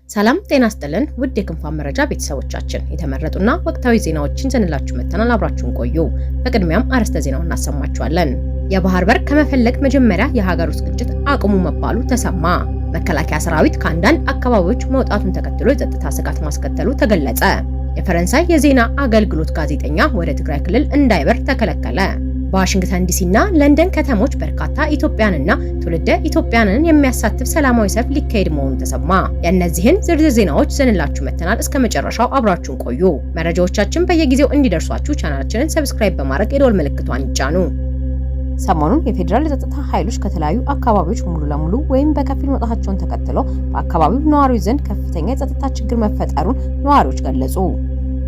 ሰላም ጤና ይስጥልን ውድ የክንፋን መረጃ ቤተሰቦቻችን የተመረጡና ወቅታዊ ዜናዎችን ይዘንላችሁ መጥተናል። አብራችሁን ቆዩ። በቅድሚያም አርዕስተ ዜናውን እናሰማችኋለን። የባህር በር ከመፈለግ መጀመሪያ የሀገር ውስጥ ግጭት አቁሙ መባሉ ተሰማ። መከላከያ ሰራዊት ከአንዳንድ አካባቢዎች መውጣቱን ተከትሎ የጸጥታ ስጋት ማስከተሉ ተገለጸ። የፈረንሳይ የዜና አገልግሎት ጋዜጠኛ ወደ ትግራይ ክልል እንዳይበር ተከለከለ። በዋሽንግተን ዲሲና ለንደን ከተሞች በርካታ ኢትዮጵያንና ትውልደ ኢትዮጵያንን የሚያሳትፍ ሰላማዊ ሰልፍ ሊካሄድ መሆኑ ተሰማ። የእነዚህን ዝርዝር ዜናዎች ይዘንላችሁ መጥተናል። እስከ መጨረሻው አብራችሁን ቆዩ። መረጃዎቻችን በየጊዜው እንዲደርሷችሁ ቻናላችንን ሰብስክራይብ በማድረግ የደወል ምልክቷን ይጫኑ። ሰሞኑን የፌዴራል የጸጥታ ኃይሎች ከተለያዩ አካባቢዎች ሙሉ ለሙሉ ወይም በከፊል መውጣታቸውን ተከትሎ በአካባቢው ነዋሪዎች ዘንድ ከፍተኛ የጸጥታ ችግር መፈጠሩን ነዋሪዎች ገለጹ።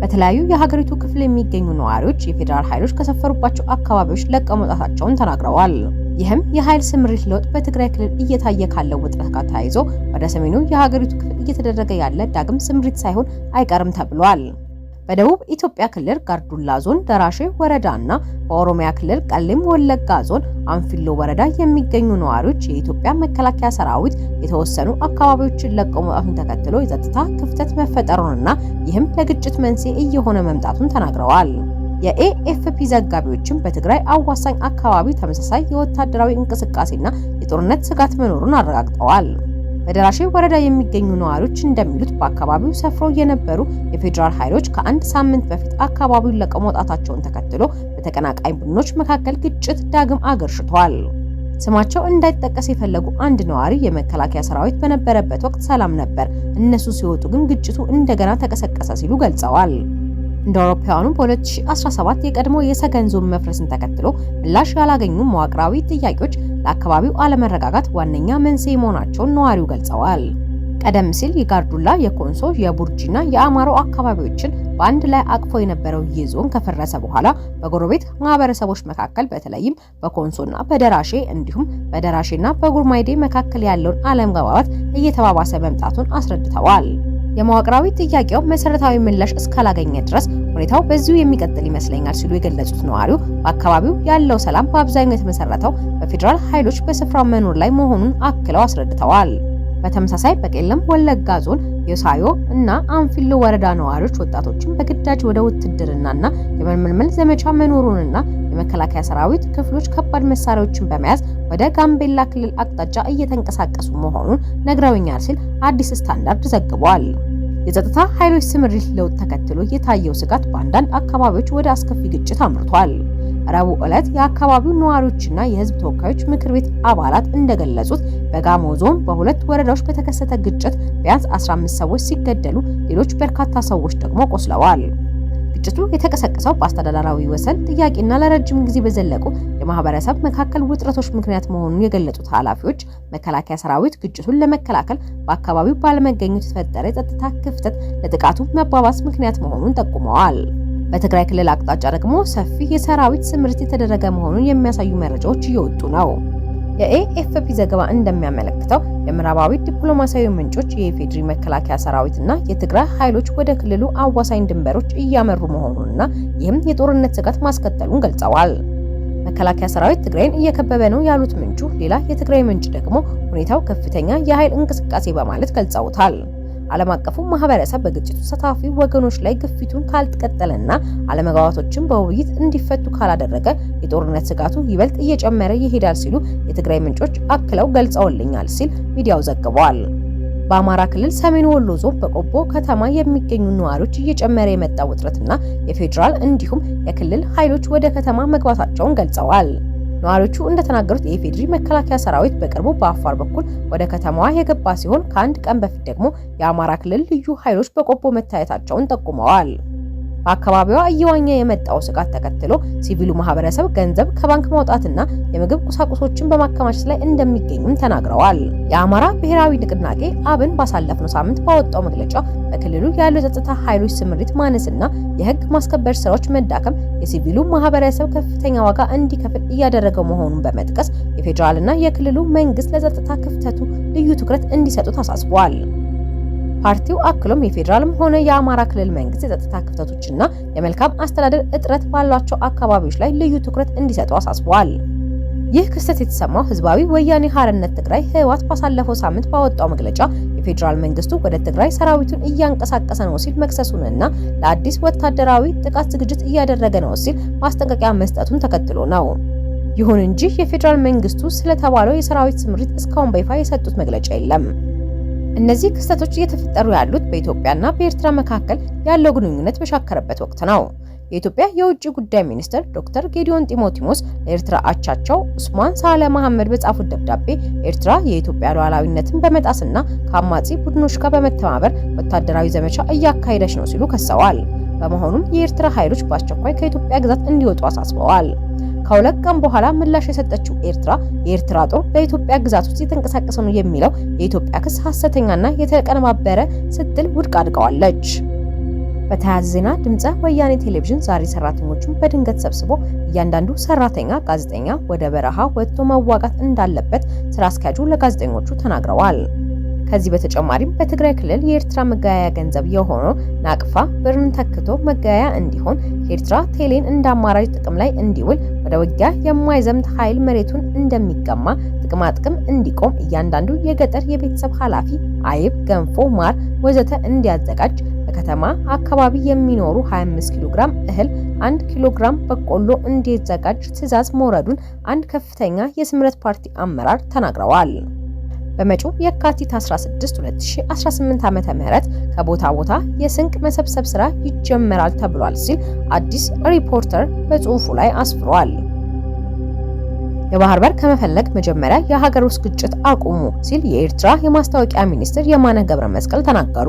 በተለያዩ የሀገሪቱ ክፍል የሚገኙ ነዋሪዎች የፌዴራል ኃይሎች ከሰፈሩባቸው አካባቢዎች ለቀው መውጣታቸውን ተናግረዋል። ይህም የኃይል ስምሪት ለውጥ በትግራይ ክልል እየታየ ካለው ውጥረት ጋር ተያይዞ ወደ ሰሜኑ የሀገሪቱ ክፍል እየተደረገ ያለ ዳግም ስምሪት ሳይሆን አይቀርም ተብሏል። በደቡብ ኢትዮጵያ ክልል ጋርዱላ ዞን ደራሼ ወረዳና በኦሮሚያ ክልል ቀሌም ወለጋ ዞን አንፊሎ ወረዳ የሚገኙ ነዋሪዎች የኢትዮጵያ መከላከያ ሰራዊት የተወሰኑ አካባቢዎችን ለቀው መውጣቱን ተከትሎ የጸጥታ ክፍተት መፈጠሩንና ይህም ለግጭት መንስኤ እየሆነ መምጣቱን ተናግረዋል። የኤኤፍፒ ዘጋቢዎችም በትግራይ አዋሳኝ አካባቢ ተመሳሳይ የወታደራዊ እንቅስቃሴና የጦርነት ስጋት መኖሩን አረጋግጠዋል። በደራሼ ወረዳ የሚገኙ ነዋሪዎች እንደሚሉት በአካባቢው ሰፍረው የነበሩ የፌዴራል ኃይሎች ከአንድ ሳምንት በፊት አካባቢውን ለቀው መውጣታቸውን ተከትሎ በተቀናቃኝ ቡድኖች መካከል ግጭት ዳግም አገርሽቷል። ስማቸው እንዳይጠቀስ የፈለጉ አንድ ነዋሪ የመከላከያ ሰራዊት በነበረበት ወቅት ሰላም ነበር፣ እነሱ ሲወጡ ግን ግጭቱ እንደገና ተቀሰቀሰ ሲሉ ገልጸዋል። እንደ አውሮፓውያኑ በ2017 የቀድሞ የሰገን ዞን መፍረስን ተከትሎ ምላሽ ያላገኙ መዋቅራዊ ጥያቄዎች ለአካባቢው አለመረጋጋት ዋነኛ መንስኤ መሆናቸውን ነዋሪው ገልጸዋል። ቀደም ሲል የጋርዱላ፣ የኮንሶ፣ የቡርጂና የአማሮ አካባቢዎችን በአንድ ላይ አቅፎ የነበረው ይህ ዞን ከፈረሰ በኋላ በጎረቤት ማህበረሰቦች መካከል በተለይም በኮንሶና በደራሼ እንዲሁም በደራሼና በጉርማይዴ መካከል ያለውን አለመግባባት እየተባባሰ መምጣቱን አስረድተዋል። የመዋቅራዊ ጥያቄው መሰረታዊ ምላሽ እስካላገኘ ድረስ ሁኔታው በዚሁ የሚቀጥል ይመስለኛል ሲሉ የገለጹት ነዋሪው በአካባቢው ያለው ሰላም በአብዛኛው የተመሰረተው በፌዴራል ኃይሎች በስፍራው መኖር ላይ መሆኑን አክለው አስረድተዋል። በተመሳሳይ በቄለም ወለጋ ዞን የሳዮ እና አንፊሎ ወረዳ ነዋሪዎች ወጣቶችን በግዳጅ ወደ ውትድርናና የመመልመል ዘመቻ መኖሩንና የመከላከያ ሰራዊት ክፍሎች ከባድ መሳሪያዎችን በመያዝ ወደ ጋምቤላ ክልል አቅጣጫ እየተንቀሳቀሱ መሆኑን ነግረውኛል ሲል አዲስ ስታንዳርድ ዘግቧል። የጸጥታ ኃይሎች ስምሪት ለውጥ ተከትሎ የታየው ስጋት በአንዳንድ አካባቢዎች ወደ አስከፊ ግጭት አምርቷል። ረቡዕ ዕለት የአካባቢው ነዋሪዎችና የህዝብ ተወካዮች ምክር ቤት አባላት እንደገለጹት በጋሞ ዞን በሁለት ወረዳዎች በተከሰተ ግጭት ቢያንስ 15 ሰዎች ሲገደሉ ሌሎች በርካታ ሰዎች ደግሞ ቆስለዋል። ግጭቱ የተቀሰቀሰው በአስተዳደራዊ ወሰን ጥያቄና ለረጅም ጊዜ በዘለቁ የማህበረሰብ መካከል ውጥረቶች ምክንያት መሆኑን የገለጹት ኃላፊዎች መከላከያ ሰራዊት ግጭቱን ለመከላከል በአካባቢው ባለመገኘቱ የተፈጠረ የጸጥታ ክፍተት ለጥቃቱ መባባስ ምክንያት መሆኑን ጠቁመዋል። በትግራይ ክልል አቅጣጫ ደግሞ ሰፊ የሰራዊት ስምሪት የተደረገ መሆኑን የሚያሳዩ መረጃዎች እየወጡ ነው። የኤኤፍፒ ዘገባ እንደሚያመለክተው የምዕራባዊ ዲፕሎማሲያዊ ምንጮች የኢፌዴሪ መከላከያ ሰራዊትና የትግራይ ኃይሎች ወደ ክልሉ አዋሳኝ ድንበሮች እያመሩ መሆኑንና ይህም የጦርነት ስጋት ማስከተሉን ገልጸዋል። መከላከያ ሰራዊት ትግራይን እየከበበ ነው ያሉት ምንጩ ሌላ የትግራይ ምንጭ ደግሞ ሁኔታው ከፍተኛ የኃይል እንቅስቃሴ በማለት ገልጸውታል። ዓለም አቀፉ ማህበረሰብ በግጭቱ ተሳታፊ ወገኖች ላይ ግፊቱን ካልተቀጠለና አለመግባባቶችን በውይይት እንዲፈቱ ካላደረገ የጦርነት ስጋቱ ይበልጥ እየጨመረ ይሄዳል ሲሉ የትግራይ ምንጮች አክለው ገልጸውልኛል ሲል ሚዲያው ዘግቧል። በአማራ ክልል ሰሜን ወሎ ዞን በቆቦ ከተማ የሚገኙ ነዋሪዎች እየጨመረ የመጣ ውጥረትና የፌዴራል እንዲሁም የክልል ኃይሎች ወደ ከተማ መግባታቸውን ገልጸዋል። ነዋሪዎቹ እንደተናገሩት የኢፌዴሪ መከላከያ ሰራዊት በቅርቡ በአፋር በኩል ወደ ከተማዋ የገባ ሲሆን ከአንድ ቀን በፊት ደግሞ የአማራ ክልል ልዩ ኃይሎች በቆቦ መታየታቸውን ጠቁመዋል። በአካባቢዋ እየዋኘ የመጣው ስጋት ተከትሎ ሲቪሉ ማህበረሰብ ገንዘብ ከባንክ ማውጣትና የምግብ ቁሳቁሶችን በማከማቸት ላይ እንደሚገኙም ተናግረዋል። የአማራ ብሔራዊ ንቅናቄ አብን ባሳለፍነው ሳምንት ባወጣው መግለጫ በክልሉ ያሉ የጸጥታ ኃይሎች ስምሪት ማነስና የህግ ማስከበር ስራዎች መዳከም የሲቪሉ ማህበረሰብ ከፍተኛ ዋጋ እንዲከፍል እያደረገው መሆኑን በመጥቀስ የፌዴራልና የክልሉ መንግስት ለጸጥታ ክፍተቱ ልዩ ትኩረት እንዲሰጡት አሳስቧል። ፓርቲው አክሎም የፌዴራልም ሆነ የአማራ ክልል መንግስት የጸጥታ ክፍተቶችና የመልካም አስተዳደር እጥረት ባሏቸው አካባቢዎች ላይ ልዩ ትኩረት እንዲሰጡ አሳስቧል። ይህ ክስተት የተሰማው ህዝባዊ ወያኔ ሓርነት ትግራይ ህወሓት ባሳለፈው ሳምንት ባወጣው መግለጫ የፌዴራል መንግስቱ ወደ ትግራይ ሰራዊቱን እያንቀሳቀሰ ነው ሲል መክሰሱንና ለአዲስ ወታደራዊ ጥቃት ዝግጅት እያደረገ ነው ሲል ማስጠንቀቂያ መስጠቱን ተከትሎ ነው። ይሁን እንጂ የፌዴራል መንግስቱ ስለተባለው የሰራዊት ስምሪት እስካሁን በይፋ የሰጡት መግለጫ የለም። እነዚህ ክስተቶች እየተፈጠሩ ያሉት በኢትዮጵያና በኤርትራ መካከል ያለው ግንኙነት በሻከረበት ወቅት ነው። የኢትዮጵያ የውጭ ጉዳይ ሚኒስትር ዶክተር ጌዲዮን ጢሞቴዎስ ለኤርትራ አቻቸው ኡስማን ሳለ መሐመድ በጻፉት ደብዳቤ ኤርትራ የኢትዮጵያ ሉዓላዊነትን በመጣስና ከአማጺ ቡድኖች ጋር በመተባበር ወታደራዊ ዘመቻ እያካሄደች ነው ሲሉ ከሰዋል። በመሆኑም የኤርትራ ኃይሎች በአስቸኳይ ከኢትዮጵያ ግዛት እንዲወጡ አሳስበዋል። ከሁለት ቀን በኋላ ምላሽ የሰጠችው ኤርትራ የኤርትራ ጦር በኢትዮጵያ ግዛት ውስጥ የተንቀሳቀሰ ነው የሚለው የኢትዮጵያ ክስ ሐሰተኛና የተቀነባበረ ስትል ውድቅ አድርገዋለች። በተያያዘ ዜና ድምፀ ወያኔ ቴሌቪዥን ዛሬ ሰራተኞቹን በድንገት ሰብስቦ እያንዳንዱ ሰራተኛ ጋዜጠኛ ወደ በረሃ ወጥቶ መዋጋት እንዳለበት ስራ አስኪያጁ ለጋዜጠኞቹ ተናግረዋል። ከዚህ በተጨማሪም በትግራይ ክልል የኤርትራ መገበያያ ገንዘብ የሆነው ናቅፋ ብርን ተክቶ መገበያያ እንዲሆን የኤርትራ ቴሌን እንደ አማራጭ ጥቅም ላይ እንዲውል ወደ ውጊያ የማይዘምት ኃይል መሬቱን እንደሚቀማ ጥቅማጥቅም እንዲቆም እያንዳንዱ የገጠር የቤተሰብ ኃላፊ አይብ፣ ገንፎ፣ ማር ወዘተ እንዲያዘጋጅ በከተማ አካባቢ የሚኖሩ 25 ኪሎ ግራም እህል፣ 1 ኪሎ ግራም በቆሎ እንዲዘጋጅ ትዕዛዝ መውረዱን አንድ ከፍተኛ የስምረት ፓርቲ አመራር ተናግረዋል። በመጪው የካቲት 16 2018 ዓመተ ምህረት ከቦታ ቦታ የስንቅ መሰብሰብ ስራ ይጀመራል ተብሏል ሲል አዲስ ሪፖርተር በጽሁፉ ላይ አስፍሯል። የባህር በር ከመፈለግ መጀመሪያ የሀገር ውስጥ ግጭት አቁሙ ሲል የኤርትራ የማስታወቂያ ሚኒስትር የማነ ገብረ መስቀል ተናገሩ።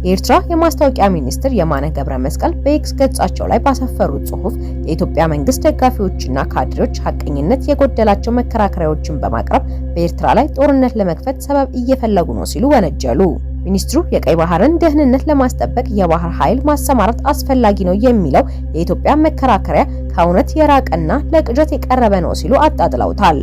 የኤርትራ የማስታወቂያ ሚኒስትር የማነ ገብረ መስቀል በኤክስ ገጻቸው ላይ ባሰፈሩት ጽሁፍ የኢትዮጵያ መንግስት ደጋፊዎችና ካድሬዎች ሐቀኝነት የጎደላቸው መከራከሪያዎችን በማቅረብ በኤርትራ ላይ ጦርነት ለመክፈት ሰበብ እየፈለጉ ነው ሲሉ ወነጀሉ። ሚኒስትሩ የቀይ ባህርን ደህንነት ለማስጠበቅ የባህር ኃይል ማሰማራት አስፈላጊ ነው የሚለው የኢትዮጵያ መከራከሪያ ከእውነት የራቀና ለቅዠት የቀረበ ነው ሲሉ አጣጥለውታል።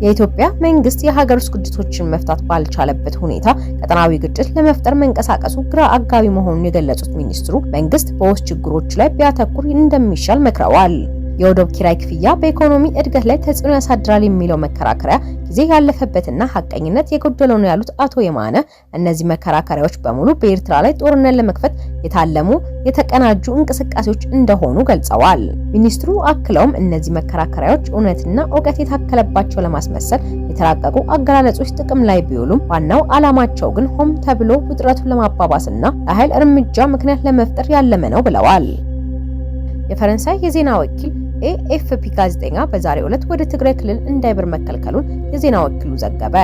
የኢትዮጵያ መንግስት የሀገር ውስጥ ግጭቶችን መፍታት ባልቻለበት ሁኔታ ቀጠናዊ ግጭት ለመፍጠር መንቀሳቀሱ ግራ አጋቢ መሆኑን የገለጹት ሚኒስትሩ መንግስት በውስጥ ችግሮች ላይ ቢያተኩር እንደሚሻል መክረዋል። የወደብ ኪራይ ክፍያ በኢኮኖሚ እድገት ላይ ተጽዕኖ ያሳድራል የሚለው መከራከሪያ ጊዜ ያለፈበትና ሐቀኝነት የጎደለው ነው ያሉት አቶ የማነ እነዚህ መከራከሪያዎች በሙሉ በኤርትራ ላይ ጦርነት ለመክፈት የታለሙ የተቀናጁ እንቅስቃሴዎች እንደሆኑ ገልጸዋል። ሚኒስትሩ አክለውም እነዚህ መከራከሪያዎች እውነትና ዕውቀት የታከለባቸው ለማስመሰል የተራቀቁ አገላለጾች ጥቅም ላይ ቢውሉም ዋናው ዓላማቸው ግን ሆም ተብሎ ውጥረቱን ለማባባስና ለኃይል እርምጃ ምክንያት ለመፍጠር ያለመ ነው ብለዋል። የፈረንሳይ የዜና ወኪል ኤኤፍፒ ጋዜጠኛ በዛሬው ዕለት ወደ ትግራይ ክልል እንዳይበር መከልከሉን የዜና ወኪሉ ዘገበ።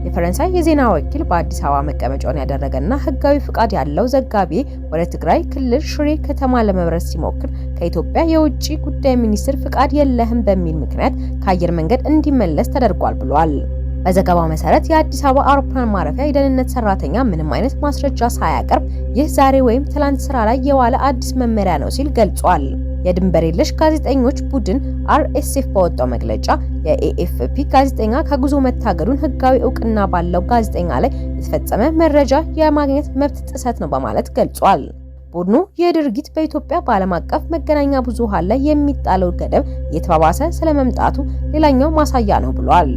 የፈረንሳይ የዜና ወኪል በአዲስ አበባ መቀመጫውን ያደረገና ህጋዊ ፍቃድ ያለው ዘጋቢ ወደ ትግራይ ክልል ሽሬ ከተማ ለመብረር ሲሞክር ከኢትዮጵያ የውጭ ጉዳይ ሚኒስቴር ፍቃድ የለህም በሚል ምክንያት ከአየር መንገድ እንዲመለስ ተደርጓል ብሏል። በዘገባው መሰረት የአዲስ አበባ አውሮፕላን ማረፊያ የደህንነት ሰራተኛ ምንም አይነት ማስረጃ ሳያቀርብ ይህ ዛሬ ወይም ትላንት ስራ ላይ የዋለ አዲስ መመሪያ ነው ሲል ገልጿል። የድንበር የለሽ ጋዜጠኞች ቡድን አርኤስኤፍ በወጣው መግለጫ የኤኤፍፒ ጋዜጠኛ ከጉዞ መታገዱን ህጋዊ እውቅና ባለው ጋዜጠኛ ላይ የተፈጸመ መረጃ የማግኘት መብት ጥሰት ነው በማለት ገልጿል። ቡድኑ የድርጊት በኢትዮጵያ በዓለም አቀፍ መገናኛ ብዙሃን ላይ የሚጣለው ገደብ እየተባባሰ ስለመምጣቱ ሌላኛው ማሳያ ነው ብሏል።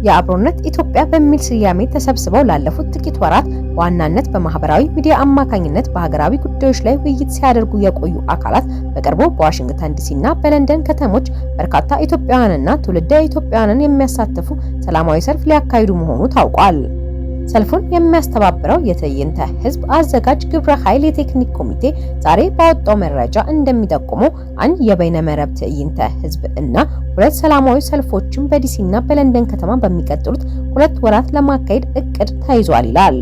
የአብሮነት ኢትዮጵያ በሚል ስያሜ ተሰብስበው ላለፉት ጥቂት ወራት በዋናነት በማህበራዊ ሚዲያ አማካኝነት በሀገራዊ ጉዳዮች ላይ ውይይት ሲያደርጉ የቆዩ አካላት በቅርቡ በዋሽንግተን ዲሲና በለንደን ከተሞች በርካታ ኢትዮጵያውያንና ትውልደ ኢትዮጵያውያንን የሚያሳትፉ ሰላማዊ ሰልፍ ሊያካሂዱ መሆኑ ታውቋል። ሰልፉን የሚያስተባብረው የትዕይንተ ህዝብ አዘጋጅ ግብረ ኃይል የቴክኒክ ኮሚቴ ዛሬ ባወጣው መረጃ እንደሚጠቁመው አንድ የበይነመረብ ትዕይንተ ህዝብ እና ሁለት ሰላማዊ ሰልፎችን በዲሲና በለንደን ከተማ በሚቀጥሉት 2 ወራት ለማካሄድ እቅድ ተይዟል ይላል።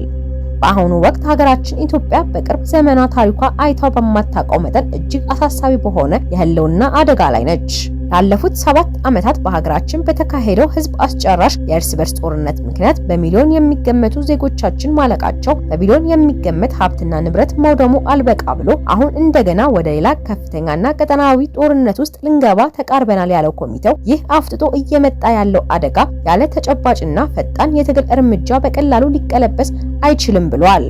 በአሁኑ ወቅት ሀገራችን ኢትዮጵያ በቅርብ ዘመናት ታሪኳ አይታው በማታውቀው መጠን እጅግ አሳሳቢ በሆነ የህልውና አደጋ ላይ ነች። ላለፉት 7 ዓመታት በሀገራችን በተካሄደው ህዝብ አስጨራሽ የእርስ በርስ ጦርነት ምክንያት በሚሊዮን የሚገመቱ ዜጎቻችን ማለቃቸው፣ በቢሊዮን የሚገመት ሀብትና ንብረት መውደሙ አልበቃ ብሎ አሁን እንደገና ወደ ሌላ ከፍተኛና ቀጠናዊ ጦርነት ውስጥ ልንገባ ተቃርበናል ያለው ኮሚቴው ይህ አፍጥጦ እየመጣ ያለው አደጋ ያለ ተጨባጭና ፈጣን የትግል እርምጃ በቀላሉ ሊቀለበስ አይችልም ብሏል።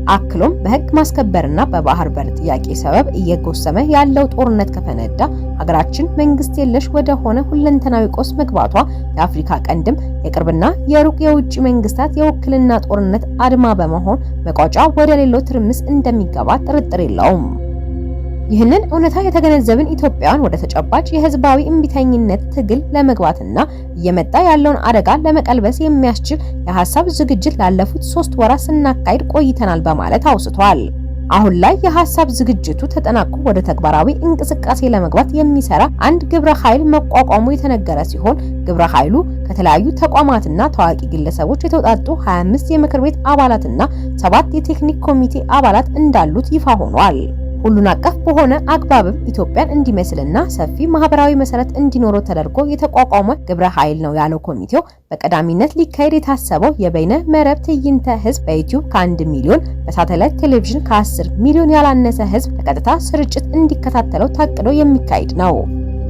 አክሎም በህግ ማስከበርና በባህር በር ጥያቄ ሰበብ እየጎሰመ ያለው ጦርነት ከፈነዳ ሀገራችን መንግስት የለሽ ወደ ሆነ ሁለንተናዊ ቀውስ መግባቷ የአፍሪካ ቀንድም የቅርብና የሩቅ የውጭ መንግስታት የውክልና ጦርነት አድማ በመሆን መቋጫ ወደ ሌላው ትርምስ እንደሚገባ ጥርጥር የለውም። ይህንን እውነታ የተገነዘብን ኢትዮጵያውያን ወደ ተጨባጭ የህዝባዊ እምቢተኝነት ትግል ለመግባትና እየመጣ ያለውን አደጋ ለመቀልበስ የሚያስችል የሐሳብ ዝግጅት ላለፉት 3 ወራት ስናካሄድ ቆይተናል በማለት አውስቷል። አሁን ላይ የሐሳብ ዝግጅቱ ተጠናቆ ወደ ተግባራዊ እንቅስቃሴ ለመግባት የሚሰራ አንድ ግብረ ኃይል መቋቋሙ የተነገረ ሲሆን ግብረ ኃይሉ ከተለያዩ ተቋማትና ታዋቂ ግለሰቦች የተውጣጡ 25 የምክር ቤት አባላትና 7 የቴክኒክ ኮሚቴ አባላት እንዳሉት ይፋ ሆኗል። ሁሉን አቀፍ በሆነ አግባብም ኢትዮጵያን እንዲመስልና ሰፊ ማህበራዊ መሰረት እንዲኖረው ተደርጎ የተቋቋመ ግብረ ኃይል ነው ያለው ኮሚቴው በቀዳሚነት ሊካሄድ የታሰበው የበይነ መረብ ትዕይንተ ህዝብ በዩቲዩብ ከ1 ሚሊዮን በሳተላይት ቴሌቪዥን ከ10 ሚሊዮን ያላነሰ ህዝብ በቀጥታ ስርጭት እንዲከታተለው ታቅዶ የሚካሄድ ነው።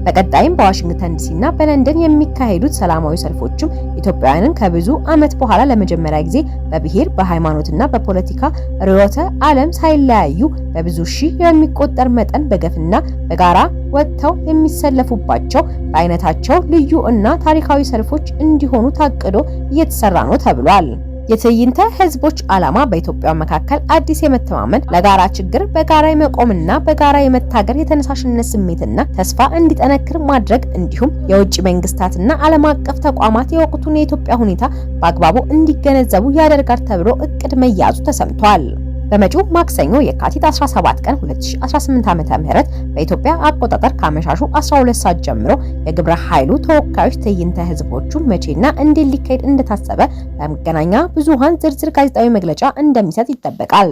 በቀጣይም በዋሽንግተን ዲሲና በለንደን የሚካሄዱት ሰላማዊ ሰልፎችም ኢትዮጵያውያንን ከብዙ ዓመት በኋላ ለመጀመሪያ ጊዜ በብሔር በሃይማኖትና በፖለቲካ ርዕዮተ ዓለም ሳይለያዩ በብዙ ሺህ የሚቆጠር መጠን በገፍና በጋራ ወጥተው የሚሰለፉባቸው በአይነታቸው ልዩ እና ታሪካዊ ሰልፎች እንዲሆኑ ታቅዶ እየተሰራ ነው ተብሏል። የትዕይንተ ህዝቦች ዓላማ በኢትዮጵያ መካከል አዲስ የመተማመን ለጋራ ችግር በጋራ የመቆምና በጋራ የመታገር የተነሳሽነት ስሜትና ተስፋ እንዲጠነክር ማድረግ እንዲሁም የውጭ መንግስታትና ዓለም አቀፍ ተቋማት የወቅቱን የኢትዮጵያ ሁኔታ በአግባቡ እንዲገነዘቡ ያደርጋል ተብሎ እቅድ መያዙ ተሰምቷል። በመጪው ማክሰኞ የካቲት 17 ቀን 2018 ዓ.ም በኢትዮጵያ አቆጣጠር ከአመሻሹ 12 ሰዓት ጀምሮ የግብረ ኃይሉ ተወካዮች ትዕይንተ ህዝቦቹ መቼና እንዴት ሊካሄድ እንደታሰበ በመገናኛ ብዙሃን ዝርዝር ጋዜጣዊ መግለጫ እንደሚሰጥ ይጠበቃል።